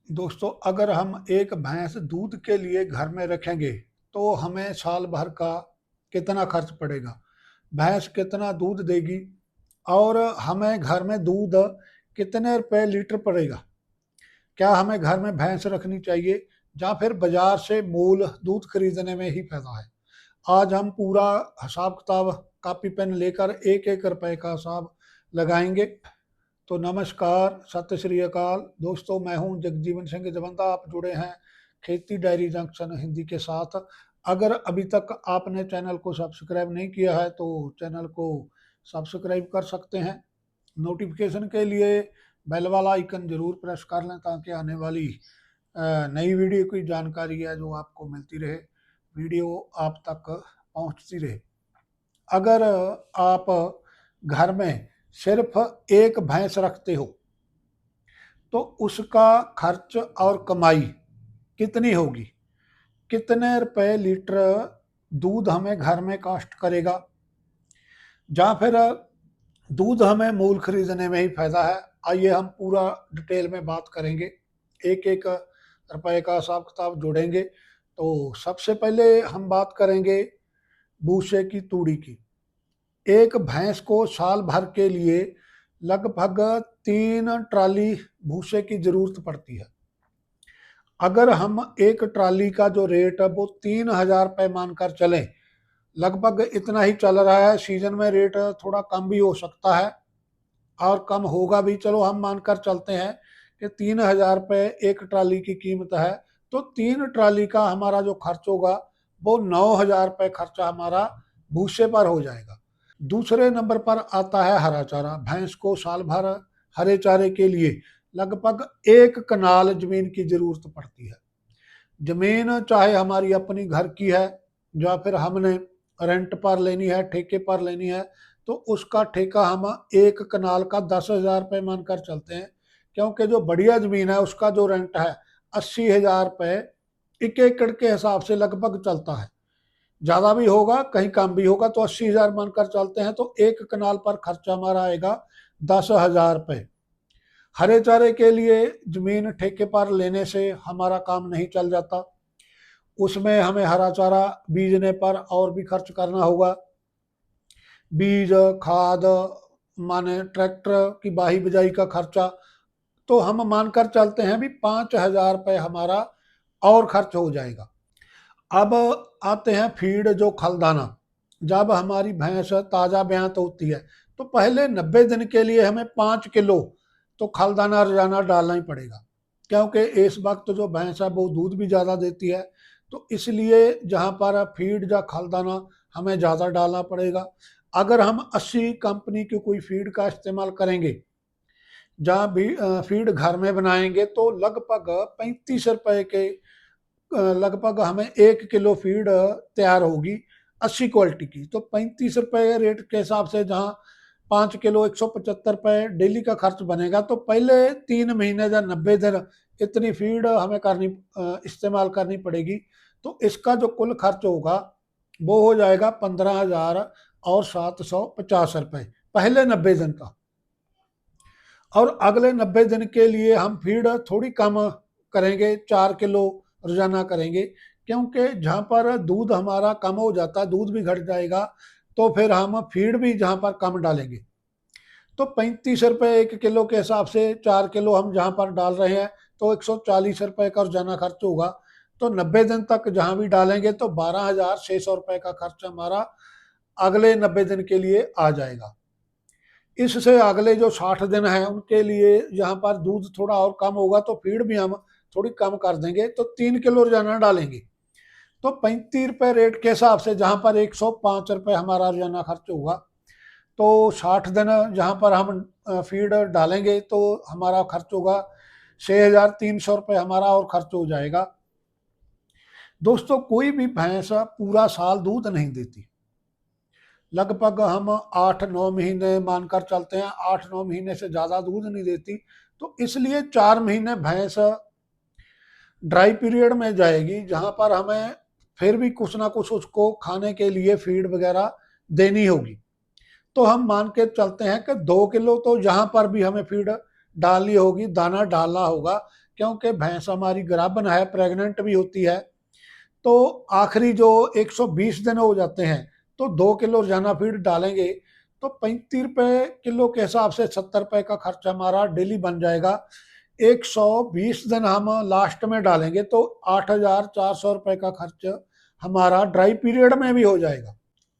दोस्तों, अगर हम एक भैंस दूध के लिए घर में रखेंगे तो हमें साल भर का कितना खर्च पड़ेगा, भैंस कितना दूध देगी और हमें घर में दूध कितने रुपए लीटर पड़ेगा। क्या हमें घर में भैंस रखनी चाहिए या फिर बाजार से मूल दूध खरीदने में ही फायदा है। आज हम पूरा हिसाब किताब कॉपी पेन लेकर एक एक रुपए का हिसाब लगाएंगे। तो नमस्कार, सत श्री अकाल दोस्तों, मैं हूं जगजीवन सिंह जवंदा। आप जुड़े हैं खेती डायरी जंक्शन हिंदी के साथ। अगर अभी तक आपने चैनल को सब्सक्राइब नहीं किया है तो चैनल को सब्सक्राइब कर सकते हैं। नोटिफिकेशन के लिए बेल वाला आइकन जरूर प्रेस कर लें ताकि आने वाली नई वीडियो की जानकारी है जो आपको मिलती रहे, वीडियो आप तक पहुंचती रहे। अगर आप घर में सिर्फ एक भैंस रखते हो तो उसका खर्च और कमाई कितनी होगी, कितने रुपए लीटर दूध हमें घर में कास्ट करेगा, या फिर दूध हमें मूल खरीदने में ही फायदा है। आइए हम पूरा डिटेल में बात करेंगे, एक एक रुपए का हिसाब किताब जोड़ेंगे। तो सबसे पहले हम बात करेंगे भूसे की तूड़ी की। एक भैंस को साल भर के लिए लगभग 3 ट्राली भूसे की जरूरत पड़ती है। अगर हम एक ट्राली का जो रेट है वो 3,000 रुपये मानकर चलें, लगभग इतना ही चल रहा है। सीजन में रेट थोड़ा कम भी हो सकता है और कम होगा भी, चलो हम मानकर चलते हैं कि 3,000 रुपये एक ट्राली की कीमत है। तो 3 ट्राली का हमारा जो खर्च होगा वो 9,000 रुपये खर्चा हमारा भूसे पर हो जाएगा। दूसरे नंबर पर आता है हरा चारा। भैंस को साल भर हरे चारे के लिए लगभग 1 कनाल जमीन की जरूरत पड़ती है। जमीन चाहे हमारी अपनी घर की है या फिर हमने रेंट पर लेनी है, ठेके पर लेनी है, तो उसका ठेका हम 1 कनाल का 10,000 रुपये मानकर चलते हैं। क्योंकि जो बढ़िया जमीन है उसका जो रेंट है 80,000 रुपये 1 एकड़ के हिसाब से लगभग चलता है। ज़्यादा भी होगा कहीं कम भी होगा, तो 80,000 मानकर चलते हैं। तो 1 कनाल पर खर्चा हमारा आएगा 10,000 रुपये। हरे चारे के लिए जमीन ठेके पर लेने से हमारा काम नहीं चल जाता, उसमें हमें हरा चारा बीजने पर और भी खर्च करना होगा। बीज, खाद, माने ट्रैक्टर की बाही बिजाई का खर्चा, तो हम मानकर चलते हैं भी 5,000 रुपये हमारा और खर्च हो जाएगा। अब आते हैं फीड, जो खलदाना। जब हमारी भैंस ताज़ा ब्यांत होती है तो पहले 90 दिन के लिए हमें 5 किलो तो खलदाना रोजाना डालना ही पड़ेगा। क्योंकि इस वक्त जो भैंस है वो दूध भी ज़्यादा देती है, तो इसलिए जहाँ पर फीड या खलदाना हमें ज़्यादा डालना पड़ेगा। अगर हम 80 कंपनी की कोई फीड का इस्तेमाल करेंगे, जहाँ भी फीड घर में बनाएंगे, तो लगभग 35 रुपए के लगभग हमें 1 किलो फीड तैयार होगी 80 क्वालिटी की। तो 35 रुपए रेट के हिसाब से जहाँ 5 किलो 175 रुपये डेली का खर्च बनेगा, तो पहले 3 महीने या 90 दिन इतनी फीड हमें करनी इस्तेमाल करनी पड़ेगी। तो इसका जो कुल खर्च होगा वो हो जाएगा 15,000 और 750 रुपये पहले 90 दिन का। और अगले 90 दिन के लिए हम फीड थोड़ी कम करेंगे, 4 किलो रोजाना करेंगे। क्योंकि जहाँ पर दूध हमारा कम हो जाता है, दूध भी घट जाएगा, तो फिर हम फीड भी जहाँ पर कम डालेंगे। तो 35 रुपये 1 किलो के हिसाब से 4 किलो हम जहाँ पर डाल रहे हैं तो 140 रुपये का रोजाना खर्च होगा। तो 90 दिन तक जहाँ भी डालेंगे तो 12,600 रुपये का खर्च हमारा अगले 90 दिन के लिए आ जाएगा। इससे अगले जो 60 दिन हैं उनके लिए यहाँ पर दूध थोड़ा और कम होगा, तो फीड भी हम थोड़ी कम कर देंगे, तो 3 किलो रोजाना डालेंगे। तो 35 रुपये रेट के हिसाब से जहाँ पर 105 रुपये हमारा रोजाना खर्च होगा, तो 60 दिन जहाँ पर हम फीड डालेंगे तो हमारा खर्च होगा 6,300 रुपये हमारा और खर्च हो जाएगा। दोस्तों, कोई भी भैंस पूरा साल दूध नहीं देती, लगभग हम 8-9 महीने मानकर चलते हैं, 8-9 महीने से ज़्यादा दूध नहीं देती। तो इसलिए 4 महीने भैंस ड्राई पीरियड में जाएगी, जहाँ पर हमें फिर भी कुछ ना कुछ उसको खाने के लिए फीड वगैरह देनी होगी। तो हम मान के चलते हैं कि 2 किलो तो जहाँ पर भी हमें फीड डालनी होगी, दाना डालना होगा, क्योंकि भैंस हमारी गाभिन है, प्रेग्नेंट भी होती है। तो आखिरी जो 120 दिन हो जाते हैं तो 2 किलो रोजाना फीड डालेंगे तो 35 रुपये किलो के हिसाब से 70 रुपये का खर्च हमारा डेली बन जाएगा। 120 दिन हम लास्ट में डालेंगे तो 8,400 रुपये का खर्च हमारा ड्राई पीरियड में भी हो जाएगा।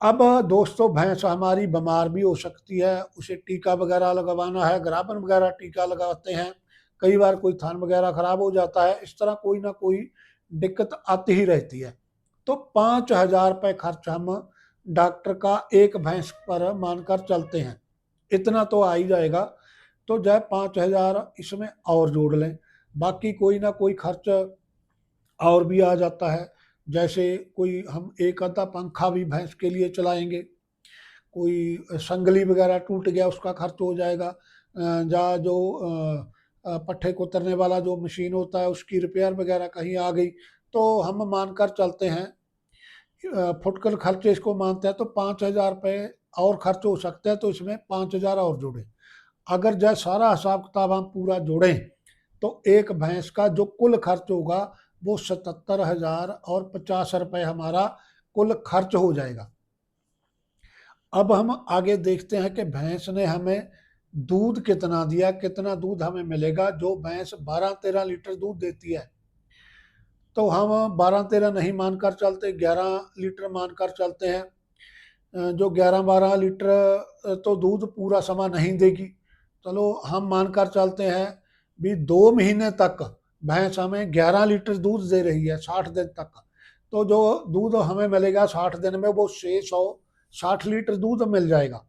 अब दोस्तों, भैंस हमारी बीमार भी हो सकती है, उसे टीका वगैरह लगवाना है, गाभिन वगैरह टीका लगाते हैं, कई बार कोई थान वगैरह खराब हो जाता है, इस तरह कोई ना कोई दिक्कत आती ही रहती है। तो 5,000 रुपये खर्च हम डॉक्टर का एक भैंस पर मानकर चलते हैं, इतना तो आ ही जाएगा। तो चाहे 5,000 इसमें और जोड़ लें, बाकी कोई ना कोई खर्च और भी आ जाता है। जैसे कोई हम एक आधा पंखा भी भैंस के लिए चलाएंगे, कोई संगली वगैरह टूट गया उसका खर्च हो जाएगा, या जो पट्ठे को उतरने वाला जो मशीन होता है उसकी रिपेयर वगैरह कहीं आ गई, तो हम मानकर चलते हैं फुटकर खर्च इसको मानते हैं तो 5,000 रुपये और खर्च हो सकते हैं। तो इसमें 5,000 और जोड़ें। अगर जय सारा हिसाब किताब हम पूरा जोड़ें तो एक भैंस का जो कुल खर्च होगा वो 77,050 रुपये हमारा कुल खर्च हो जाएगा। अब हम आगे देखते हैं कि भैंस ने हमें दूध कितना दिया, कितना दूध हमें मिलेगा। जो भैंस 12-13 लीटर दूध देती है तो हम 12-13 नहीं मानकर चलते, 11 लीटर मानकर चलते हैं। जो 11-12 लीटर तो दूध पूरा समय नहीं देगी, चलो हम मानकर चलते हैं भी 2 महीने तक भैंस हमें 11 लीटर दूध दे रही है 60 दिन तक। तो जो दूध हमें मिलेगा 60 दिन में वो 660 लीटर दूध मिल जाएगा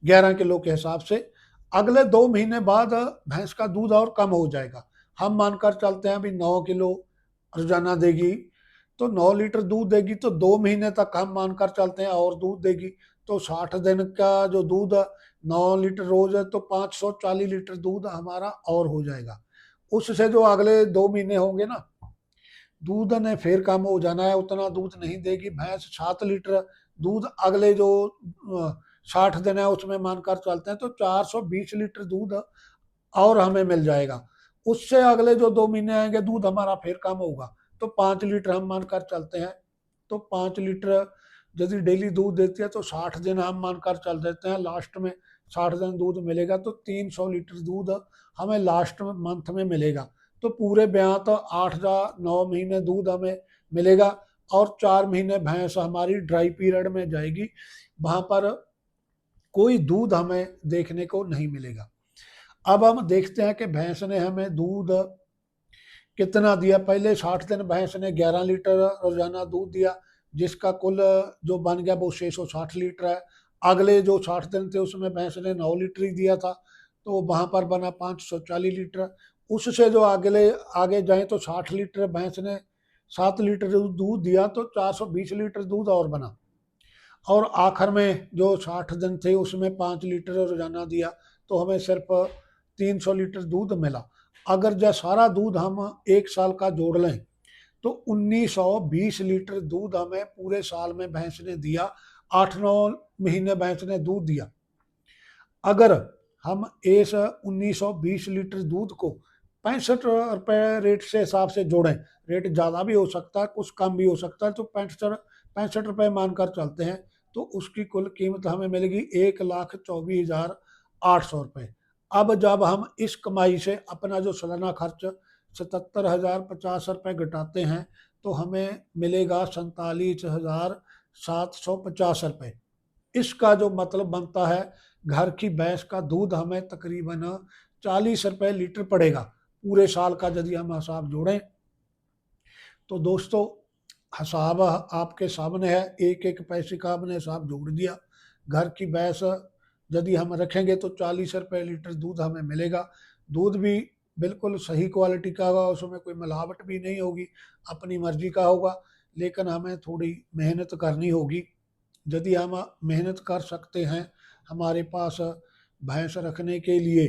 11 किलो के हिसाब से। अगले 2 महीने बाद भैंस का दूध और कम हो जाएगा, हम मानकर चलते हैं भी 9 किलो रोजाना देगी। तो 9 लीटर दूध देगी तो 2 महीने तक हम मानकर चलते हैं और दूध देगी। तो 60 दिन का जो दूध 9 लीटर रोज है तो 540 लीटर दूध हमारा और हो जाएगा। उससे जो अगले 2 महीने होंगे ना, दूध ने फिर कम हो जाना है, उतना दूध नहीं देगी भैंस। 7 लीटर दूध अगले जो 60 दिन है उसमें मानकर चलते हैं तो 420 लीटर दूध और हमें मिल जाएगा। उससे अगले जो 2 महीने आएंगे दूध हमारा फिर कम होगा तो 5 लीटर हम मानकर चलते हैं। तो 5 लीटर यदि डेली दूध देती है तो 60 दिन हम मानकर चल देते हैं, लास्ट में 60 दिन दूध मिलेगा तो 300 लीटर दूध हमें लास्ट मंथ में मिलेगा। तो पूरे ब्याह तो 8 या 9 महीने दूध हमें मिलेगा और 4 महीने भैंस हमारी ड्राई पीरियड में जाएगी, वहां पर कोई दूध हमें देखने को नहीं मिलेगा। अब हम देखते हैं कि भैंस ने हमें दूध कितना दिया। पहले 60 दिन भैंस ने 11 लीटर रोजाना दूध दिया, जिसका कुल जो बन गया वो 660 लीटर है। अगले जो 60 दिन थे उसमें भैंस ने 9 लीटर ही दिया था तो वहां पर बना 540 लीटर। उससे जो अगले आगे जाए तो 60 लीटर भैंस ने 7 लीटर दूध दिया तो 420 लीटर दूध और बना। और आखिर में जो 60 दिन थे उसमें 5 लीटर रोजाना दिया तो हमें सिर्फ 300 लीटर दूध मिला। अगर जो सारा दूध हम एक साल का जोड़ लें तो 1920 लीटर दूध हमें पूरे साल में भैंस ने दिया। 8-9 महीने भैंस ने दूध दिया। अगर हम इस 1920 लीटर दूध को 65 रुपये रेट से हिसाब से जोड़ें, रेट ज़्यादा भी हो सकता है कुछ कम भी हो सकता है, तो 65 रुपये मानकर चलते हैं तो उसकी कुल कीमत हमें मिलेगी 1,24,800 रुपये। अब जब हम इस कमाई से अपना जो सालाना खर्च 77,050 रुपये घटाते हैं तो हमें मिलेगा 47,750 रुपये। इसका जो मतलब बनता है घर की भैंस का दूध हमें तकरीबन 40 रुपये लीटर पड़ेगा पूरे साल का यदि हम हिसाब जोड़ें। तो दोस्तों, हिसाब आपके सामने है, एक एक पैसे का हमने हिसाब जोड़ दिया। घर की भैंस यदि हम रखेंगे तो 40 रुपये लीटर दूध हमें मिलेगा। दूध भी बिल्कुल सही क्वालिटी का होगा, उसमें कोई मिलावट भी नहीं होगी, अपनी मर्जी का होगा। लेकिन हमें थोड़ी मेहनत करनी होगी। यदि हम मेहनत कर सकते हैं, हमारे पास भैंस रखने के लिए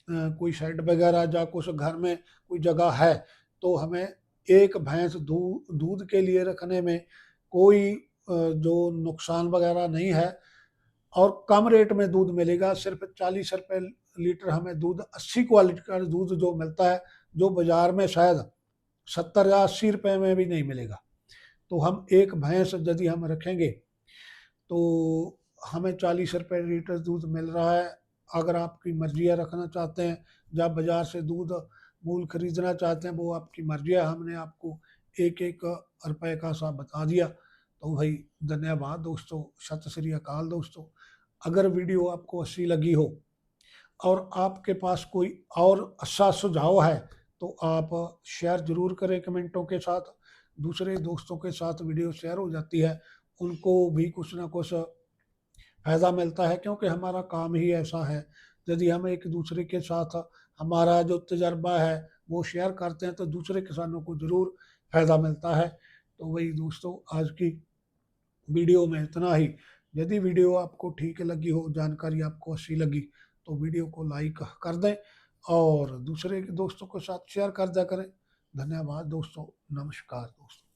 कोई शेड वगैरह या कुछ घर में कोई जगह है तो हमें एक भैंस दूध के लिए रखने में कोई जो नुकसान वगैरह नहीं है और कम रेट में दूध मिलेगा। सिर्फ 40 रुपये लीटर हमें दूध, अच्छी क्वालिटी का दूध जो मिलता है जो बाज़ार में शायद 70 या 80 रुपए में भी नहीं मिलेगा। तो हम एक भैंस यदि हम रखेंगे तो हमें 40 रुपए लीटर दूध मिल रहा है। अगर आपकी मर्ज़ी है रखना चाहते हैं या बाज़ार से दूध मूल खरीदना चाहते हैं, वो आपकी मर्ज़ी है। हमने आपको एक-एक रुपए का हिसाब बता दिया। तो भाई धन्यवाद दोस्तों, सत श्री अकाल दोस्तों। अगर वीडियो आपको अच्छी लगी हो और आपके पास कोई और अच्छा सुझाव है तो आप शेयर ज़रूर करें कमेंटों के साथ। दूसरे दोस्तों के साथ वीडियो शेयर हो जाती है, उनको भी कुछ ना कुछ फ़ायदा मिलता है, क्योंकि हमारा काम ही ऐसा है। यदि हम एक दूसरे के साथ हमारा जो तजर्बा है वो शेयर करते हैं तो दूसरे किसानों को ज़रूर फ़ायदा मिलता है। तो वही दोस्तों, आज की वीडियो में इतना ही। यदि वीडियो आपको ठीक लगी हो, जानकारी आपको अच्छी लगी, तो वीडियो को लाइक कर दें और दूसरे के दोस्तों के साथ शेयर कर दिया करें। धन्यवाद दोस्तों, नमस्कार दोस्तों।